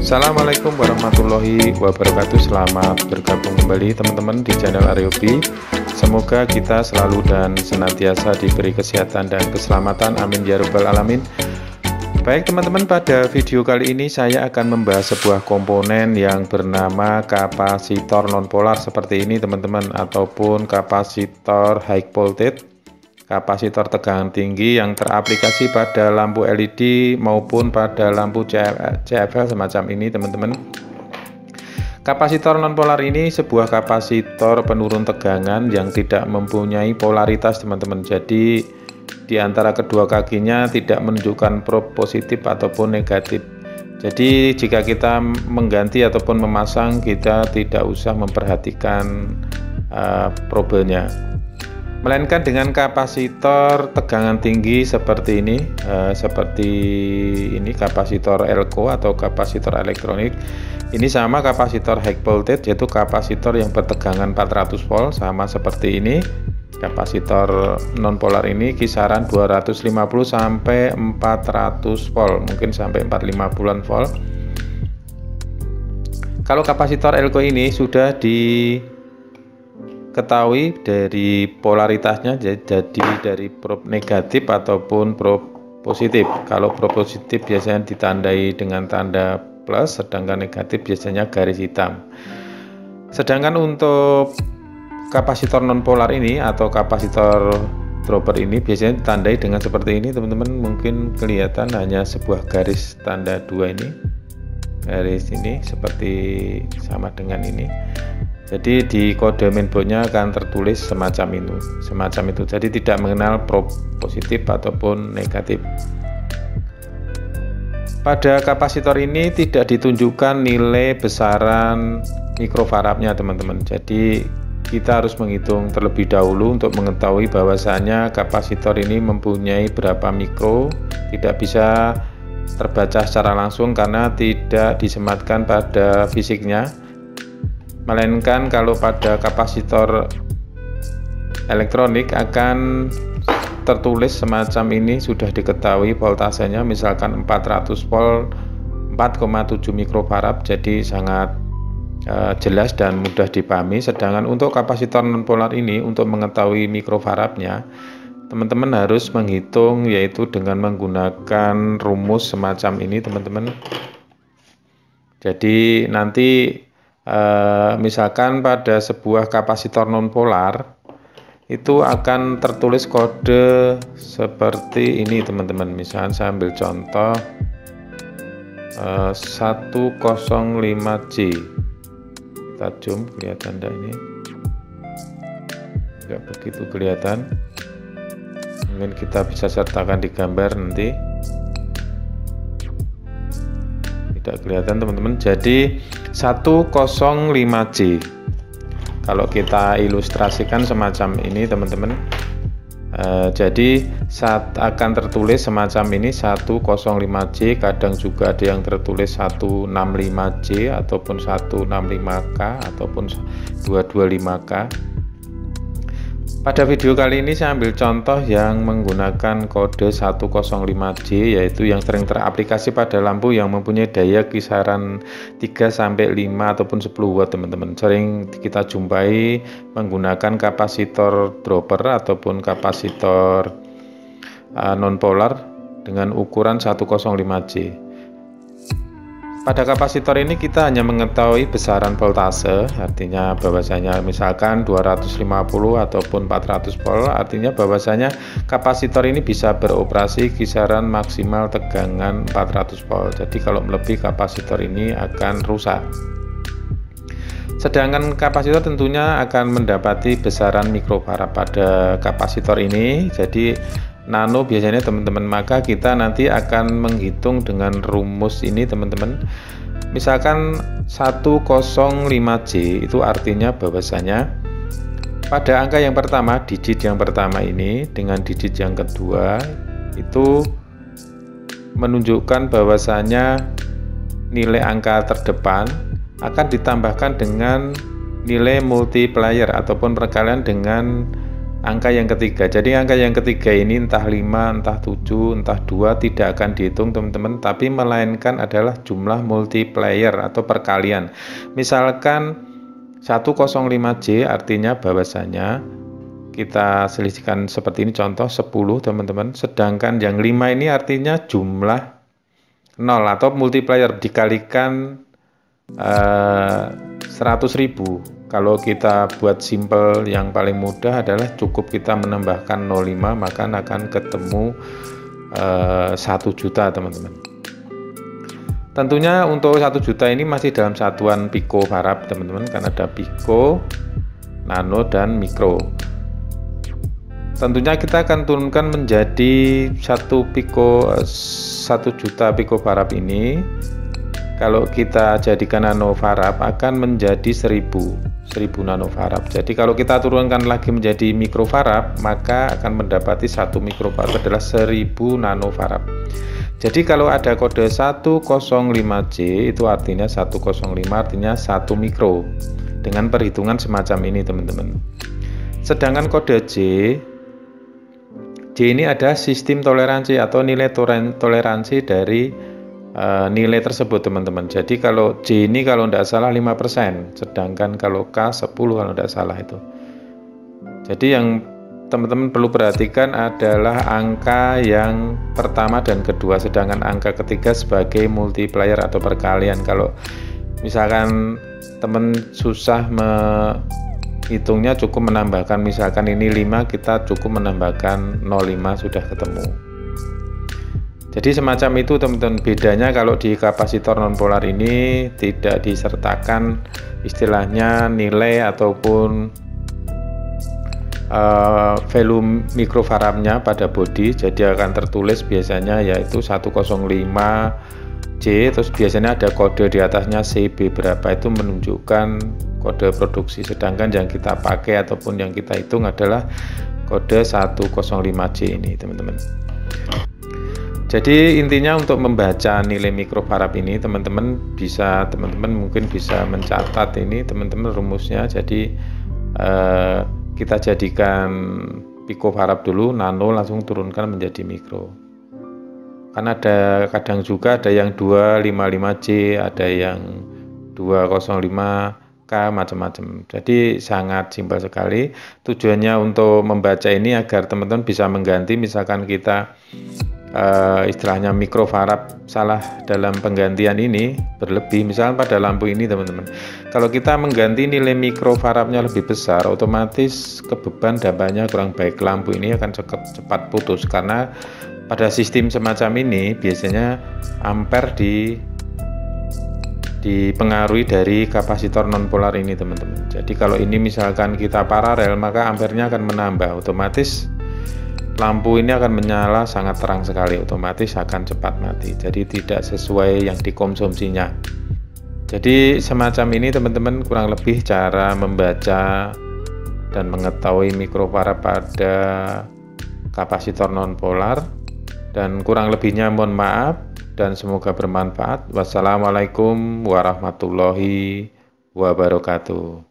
Assalamualaikum warahmatullahi wabarakatuh. Selamat bergabung kembali teman-teman di channel Aryobi. Semoga kita selalu dan senantiasa diberi kesehatan dan keselamatan, amin ya rabbal alamin. Baik teman-teman, pada video kali ini saya akan membahas sebuah komponen yang bernama kapasitor nonpolar seperti ini teman-teman, ataupun kapasitor high voltage, kapasitor tegangan tinggi yang teraplikasi pada lampu LED maupun pada lampu CFL semacam ini teman-teman. Kapasitor nonpolar ini sebuah kapasitor penurun tegangan yang tidak mempunyai polaritas teman-teman. Jadi di antara kedua kakinya tidak menunjukkan probe positif ataupun negatif. Jadi jika kita mengganti ataupun memasang, kita tidak usah memperhatikan probenya, melainkan dengan kapasitor tegangan tinggi seperti ini, kapasitor elko atau kapasitor elektronik. Ini sama kapasitor high voltage, yaitu kapasitor yang bertegangan 400 volt, sama seperti ini. Kapasitor nonpolar ini kisaran 250 sampai 400 volt, mungkin sampai 450-an volt. Kalau kapasitor elko ini sudah diketahui dari polaritasnya, jadi dari probe negatif ataupun probe positif. Kalau probe positif biasanya ditandai dengan tanda plus, sedangkan negatif biasanya garis hitam. Sedangkan untuk kapasitor nonpolar ini atau kapasitor dropper ini biasanya ditandai dengan seperti ini teman-teman. Mungkin kelihatan hanya sebuah garis tanda dua ini, garis ini seperti sama dengan ini. Jadi di kode mainboardnya akan tertulis semacam itu. Jadi tidak mengenal probe positif ataupun negatif. Pada kapasitor ini tidak ditunjukkan nilai besaran mikrofaradnya teman-teman. Jadi kita harus menghitung terlebih dahulu untuk mengetahui bahwasanya kapasitor ini mempunyai berapa mikro. Tidak bisa terbaca secara langsung karena tidak disematkan pada fisiknya, melainkan kalau pada kapasitor elektronik akan tertulis semacam ini, sudah diketahui voltasenya, misalkan 400 volt 4,7 mikrofarad, jadi sangat jelas dan mudah dipahami. Sedangkan untuk kapasitor nonpolar ini, untuk mengetahui mikrofaradnya, teman-teman harus menghitung, yaitu dengan menggunakan rumus semacam ini teman-teman. Jadi nanti misalkan pada sebuah kapasitor nonpolar itu akan tertulis kode seperti ini teman-teman. Misalkan saya ambil contoh 105J, kita zoom, kelihatan enggak ini? Enggak begitu kelihatan, mungkin kita bisa sertakan di gambar nanti. Tidak kelihatan teman-teman. Jadi 105J, kalau kita ilustrasikan semacam ini teman-teman, jadi saat akan tertulis semacam ini 105J, kadang juga ada yang tertulis 165J ataupun 165K ataupun 225K. Pada video kali ini saya ambil contoh yang menggunakan kode 105J, yaitu yang sering teraplikasi pada lampu yang mempunyai daya kisaran 3 sampai 5 ataupun 10 watt teman-teman. Sering kita jumpai menggunakan kapasitor dropper ataupun kapasitor nonpolar dengan ukuran 105J. Pada kapasitor ini kita hanya mengetahui besaran voltase, artinya bahwasanya misalkan 250 ataupun 400 volt, artinya bahwasanya kapasitor ini bisa beroperasi kisaran maksimal tegangan 400 volt. Jadi kalau melebihi kapasitor ini akan rusak. Sedangkan kapasitor tentunya akan mendapati besaran mikrofarad pada kapasitor ini. Jadi nano biasanya teman-teman, maka kita nanti akan menghitung dengan rumus ini teman-teman. Misalkan 105J itu artinya bahwasanya pada angka yang pertama, digit yang pertama ini dengan digit yang kedua itu menunjukkan bahwasanya nilai angka terdepan akan ditambahkan dengan nilai multiplier ataupun perkalian dengan angka yang ketiga. Jadi angka yang ketiga ini entah 5, entah 7, entah 2 tidak akan dihitung teman-teman, tapi melainkan adalah jumlah multiplier atau perkalian. Misalkan 105J artinya bahwasanya kita selisihkan seperti ini, contoh 10 teman-teman, sedangkan yang 5 ini artinya jumlah 0 atau multiplier dikalikan 100.000. Kalau kita buat simple yang paling mudah adalah cukup kita menambahkan 05 maka akan ketemu 1 juta teman-teman. Tentunya untuk 1 juta ini masih dalam satuan picofarad teman-teman, karena ada pico, nano, dan mikro. Tentunya kita akan turunkan menjadi 1 juta picofarad ini. Kalau kita jadikan nanofarad akan menjadi 1000 nanofarad. Jadi kalau kita turunkan lagi menjadi mikrofarad, maka akan mendapati 1 mikrofarad adalah 1000 nanofarad. Jadi kalau ada kode 105J itu artinya 105 artinya 1 mikro. Dengan perhitungan semacam ini teman-teman. Sedangkan kode J ini ada sistem toleransi atau nilai toleransi dari nilai tersebut teman-teman. Jadi kalau J ini kalau tidak salah 5%, sedangkan kalau K 10 kalau tidak salah itu. Jadi yang teman-teman perlu perhatikan adalah angka yang pertama dan kedua, sedangkan angka ketiga sebagai multiplier atau perkalian. Kalau misalkan teman susah menghitungnya, cukup menambahkan, misalkan ini 5, kita cukup menambahkan 05 sudah ketemu. Jadi semacam itu teman-teman. Bedanya kalau di kapasitor nonpolar ini tidak disertakan istilahnya nilai ataupun value mikrofaradnya pada body, jadi akan tertulis biasanya yaitu 105J, terus biasanya ada kode di atasnya CB berapa, itu menunjukkan kode produksi. Sedangkan yang kita pakai ataupun yang kita hitung adalah kode 105J ini teman-teman. Jadi intinya untuk membaca nilai mikrofarad ini teman-teman mungkin bisa mencatat ini teman-teman rumusnya. Jadi kita jadikan picofarad dulu, nano langsung turunkan menjadi mikro. Karena kadang juga ada yang 255J, ada yang 205K, macam-macam. Jadi sangat simpel sekali. Tujuannya untuk membaca ini agar teman-teman bisa mengganti, misalkan kita istilahnya mikrofarad salah dalam penggantian ini berlebih, misalkan pada lampu ini teman-teman, kalau kita mengganti nilai mikrofaradnya lebih besar, otomatis kebeban dampaknya kurang baik, lampu ini akan cepat putus. Karena pada sistem semacam ini biasanya ampere dipengaruhi dari kapasitor nonpolar ini teman-teman. Jadi kalau ini misalkan kita paralel, maka ampernya akan menambah, otomatis lampu ini akan menyala sangat terang sekali, otomatis akan cepat mati. Jadi tidak sesuai yang dikonsumsinya. Jadi semacam ini teman-teman kurang lebih cara membaca dan mengetahui mikrofarad pada kapasitor nonpolar. Dan kurang lebihnya mohon maaf dan semoga bermanfaat. Wassalamualaikum warahmatullahi wabarakatuh.